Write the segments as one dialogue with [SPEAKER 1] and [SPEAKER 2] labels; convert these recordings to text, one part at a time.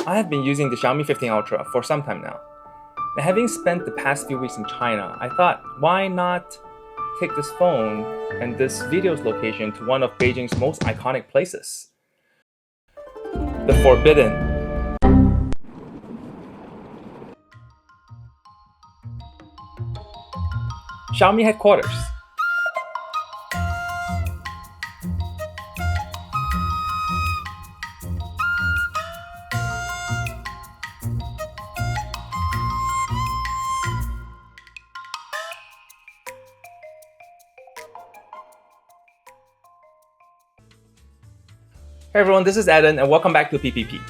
[SPEAKER 1] I have been using the Xiaomi 15 Ultra for some time now. And having spent the past few weeks in China, I thought, why not take this phone and this video's location to one of Beijing's most iconic places? The Forbidden. Xiaomi headquarters. Hey everyone, this is Eden and welcome back to PPP,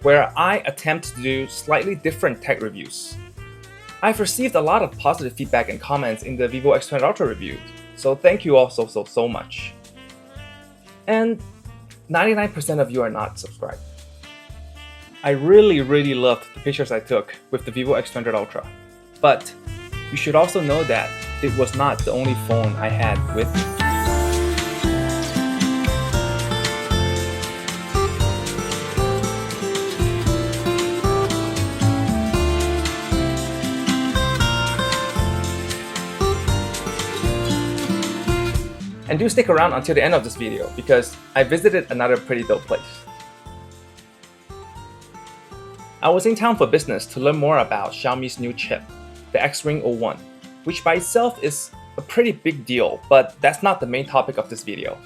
[SPEAKER 1] where I attempt to do slightly different tech reviews. I've received a lot of positive feedback and comments in the Vivo X20 Ultra review, so thank you all so much. And 99% of you are not subscribed. I really loved the pictures I took with the Vivo X20 Ultra, but you should also know that it was not the only phone I had with me. And do stick around until the end of this video because I visited another pretty dope place. I was in town for business to learn more about Xiaomi's new chip, the X-Ring 01, which by itself is a pretty big deal, but that's not the main topic of this video.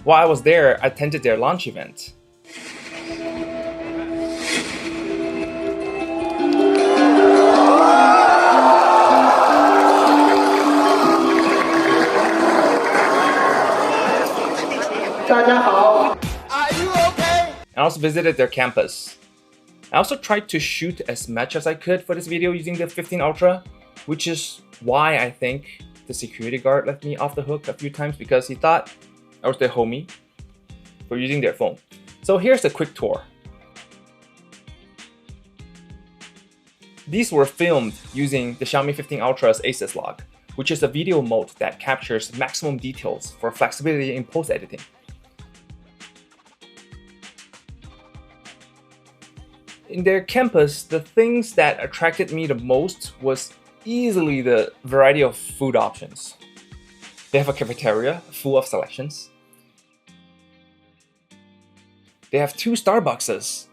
[SPEAKER 1] While I was there, I attended their launch event. I also visited their campus. I also tried to shoot as much as I could for this video using the 15 Ultra, which is why I think the security guard let me off the hook a few times because he thought I was their homie for using their phone. So here's a quick tour. These were filmed using the Xiaomi 15 Ultra's ACES log, which is a video mode that captures maximum details for flexibility in post-editing. In their campus, the things that attracted me the most was easily the variety of food options. They have a cafeteria full of selections. They have 2 Starbuckses.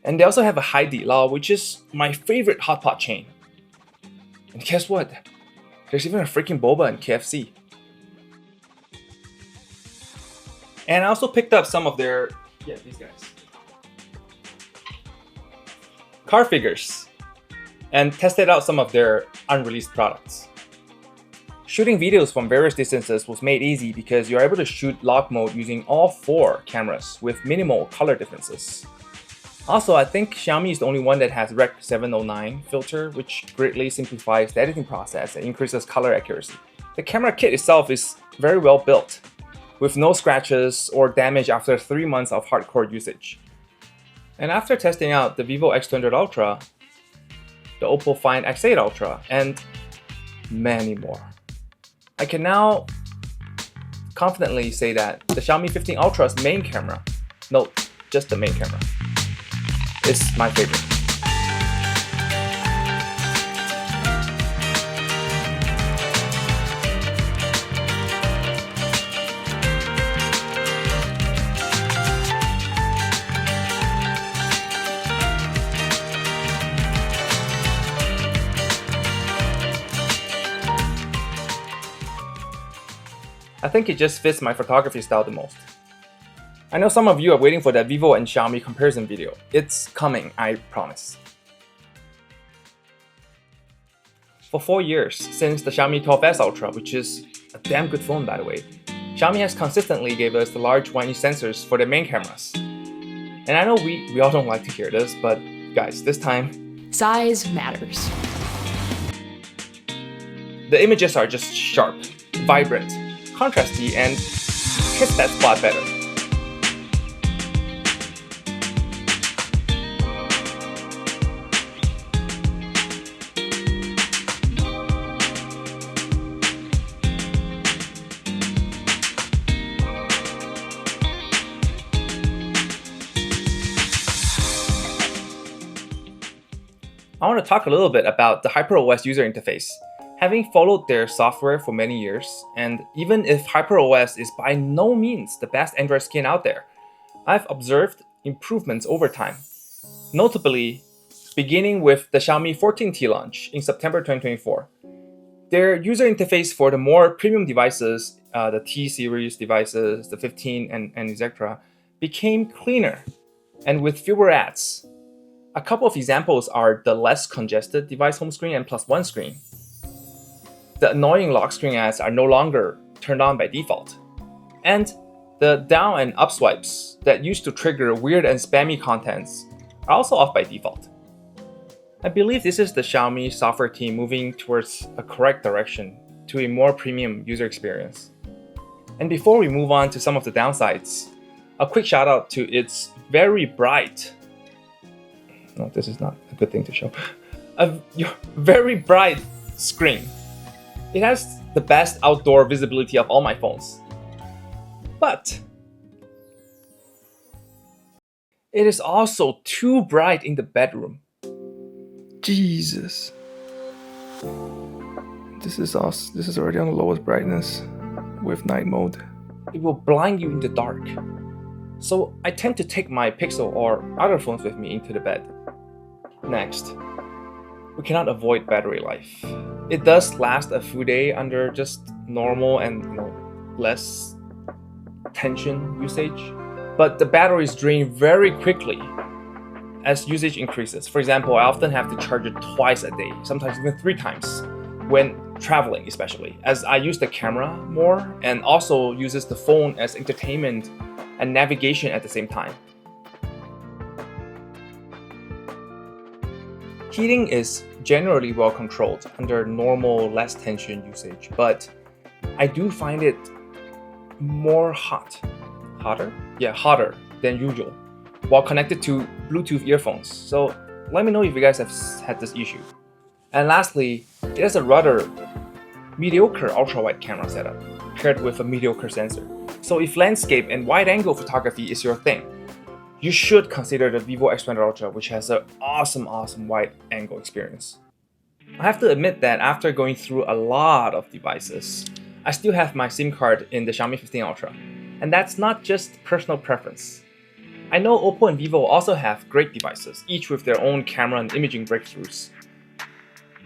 [SPEAKER 1] And they also have a Haidilao, which is my favorite hotpot chain. And guess what? There's even a freaking boba in KFC. And I also picked up some of their these guys. Car figures, and tested out some of their unreleased products. Shooting videos from various distances was made easy because you're able to shoot log mode using all 4 cameras with minimal color differences. Also, I think Xiaomi is the only one that has Rec 709 filter, which greatly simplifies the editing process and increases color accuracy. The camera kit itself is very well built, with no scratches or damage after 3 months of hardcore usage. And after testing out the Vivo X20 Ultra, the Oppo Find X8 Ultra, and many more, I can now confidently say that the Xiaomi 15 Ultra's main camera, no, just the main camera, is my favorite. I think it just fits my photography style the most. I know some of you are waiting for that Vivo and Xiaomi comparison video. It's coming, I promise. For 4 years, since the Xiaomi 12S Ultra, which is a damn good phone by the way, Xiaomi has consistently gave us the large 1-inch sensors for their main cameras. And I know we all don't like to hear this, but guys, this time,
[SPEAKER 2] size matters.
[SPEAKER 1] The images are just sharp, vibrant, contrasty, and hits that spot better. I want to talk a little bit about the HyperOS user interface. Having followed their software for many years, and even if HyperOS is by no means the best Android skin out there, I've observed improvements over time. Notably, beginning with the Xiaomi 14T launch in September 2024. Their user interface for the more premium devices, the T series devices, the 15 and etc., became cleaner and with fewer ads. A couple of examples are the less congested device home screen and +1 screen. The annoying lock screen ads are no longer turned on by default. And the down and up swipes that used to trigger weird and spammy contents are also off by default. I believe this is the Xiaomi software team moving towards a correct direction to a more premium user experience. And before we move on to some of the downsides, a quick shout out to its very bright, no, this is not a good thing to show, a very bright screen. It has the best outdoor visibility of all my phones. But it is also too bright in the bedroom. Jesus. This is already on the lowest brightness with night mode. It will blind you in the dark. So I tend to take my Pixel or other phones with me into the bed. Next, we cannot avoid battery life. It does last a few days under just normal and less tension usage, but the batteries drain very quickly as usage increases. For example, I often have to charge it twice a day, sometimes even 3 times, when traveling especially, as I use the camera more and also uses the phone as entertainment and navigation at the same time. Heating is generally well controlled under normal, less tension usage, but I do find it more hotter than usual while connected to Bluetooth earphones. So let me know if you guys have had this issue. And lastly, it has a rather mediocre ultra-wide camera setup paired with a mediocre sensor. So if landscape and wide-angle photography is your thing, you should consider the Vivo X100 Ultra, which has an awesome wide-angle experience. I have to admit that after going through a lot of devices, I still have my SIM card in the Xiaomi 15 Ultra. And that's not just personal preference. I know Oppo and Vivo also have great devices, each with their own camera and imaging breakthroughs.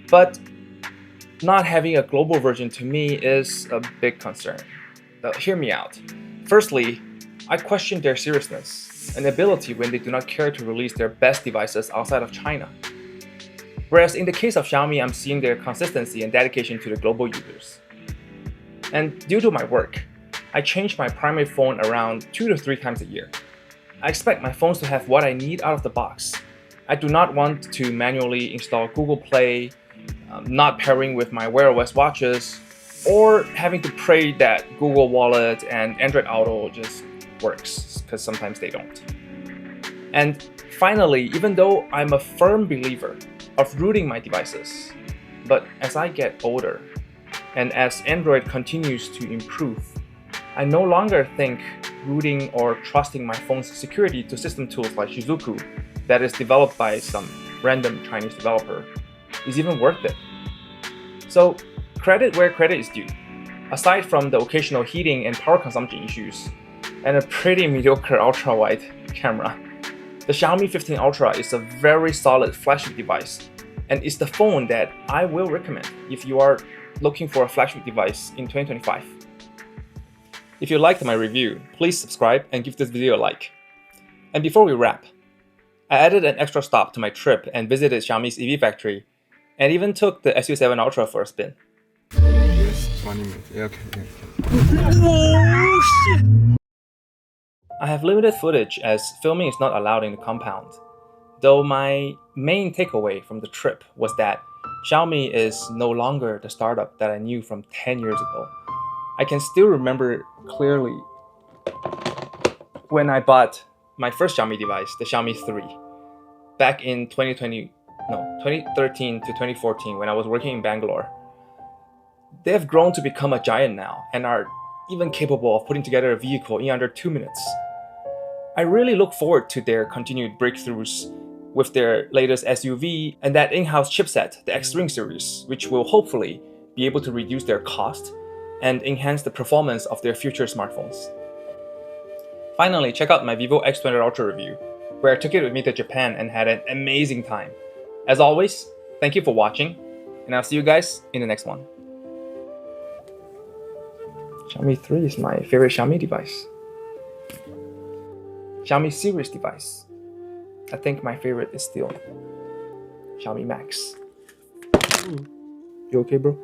[SPEAKER 1] But not having a global version to me is a big concern. Now, hear me out. Firstly, I question their seriousness and ability when they do not care to release their best devices outside of China. Whereas in the case of Xiaomi, I'm seeing their consistency and dedication to the global users. And due to my work, I change my primary phone around 2 to 3 times a year. I expect my phones to have what I need out of the box. I do not want to manually install Google Play, not pairing with my Wear OS watches, or having to pray that Google Wallet and Android Auto just works, because sometimes they don't. And finally, even though I'm a firm believer of rooting my devices, but as I get older, and as Android continues to improve, I no longer think rooting or trusting my phone's security to system tools like Shizuku, that is developed by some random Chinese developer, is even worth it. So, credit where credit is due. Aside from the occasional heating and power consumption issues, and a pretty mediocre ultra-wide camera, the Xiaomi 15 Ultra is a very solid flagship device, and is the phone that I will recommend if you are looking for a flagship device in 2025. If you liked my review, please subscribe and give this video a like. And before we wrap, I added an extra stop to my trip and visited Xiaomi's EV factory, and even took the SU7 Ultra for a spin.
[SPEAKER 2] Yes, 20 minutes. Yeah, okay.
[SPEAKER 1] Oh shit! I have limited footage as filming is not allowed in the compound, though my main takeaway from the trip was that Xiaomi is no longer the startup that I knew from 10 years ago. I can still remember clearly when I bought my first Xiaomi device, the Xiaomi 3, back in 2013 to 2014 when I was working in Bangalore. They have grown to become a giant now and are even capable of putting together a vehicle in under 2 minutes. I really look forward to their continued breakthroughs with their latest SUV and that in-house chipset, the X-Ring series, which will hopefully be able to reduce their cost and enhance the performance of their future smartphones. Finally, check out my Vivo X200 Ultra review, where I took it with me to Japan and had an amazing time. As always, thank you for watching, and I'll see you guys in the next one. Xiaomi 3 is my favorite Xiaomi device. Xiaomi series device. I think my favorite is still Xiaomi Max. You okay, bro?